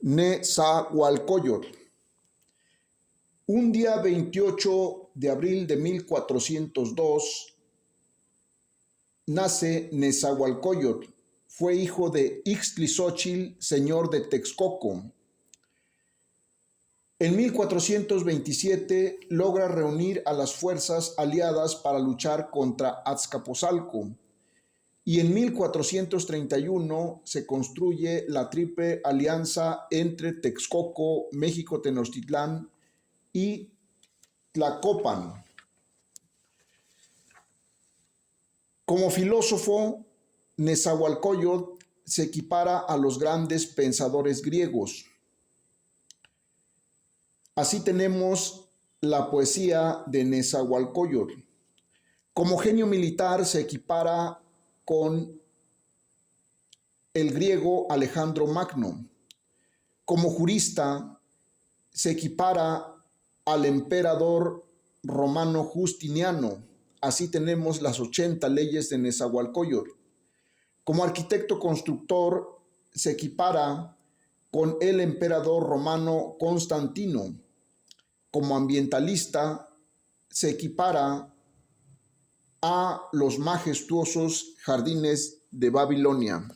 Nezahualcóyotl. Un día 28 de abril de 1402 nace Nezahualcóyotl. Fue hijo de Ixtlilxóchitl, señor de Texcoco. En 1427 logra reunir a las fuerzas aliadas para luchar contra Azcapotzalco, y en 1431 se construye la Triple Alianza entre Texcoco, México Tenochtitlán y Tlacopan. Como filósofo, Nezahualcóyotl se equipara a los grandes pensadores griegos. Así tenemos la poesía de Nezahualcóyotl. Como genio militar se equipara con el griego Alejandro Magno. Como jurista se equipara al emperador romano Justiniano. Así tenemos las 80 leyes de Nezahualcóyotl. Como arquitecto constructor se equipara con el emperador romano Constantino. Como ambientalista se equipara a los majestuosos jardines de Babilonia.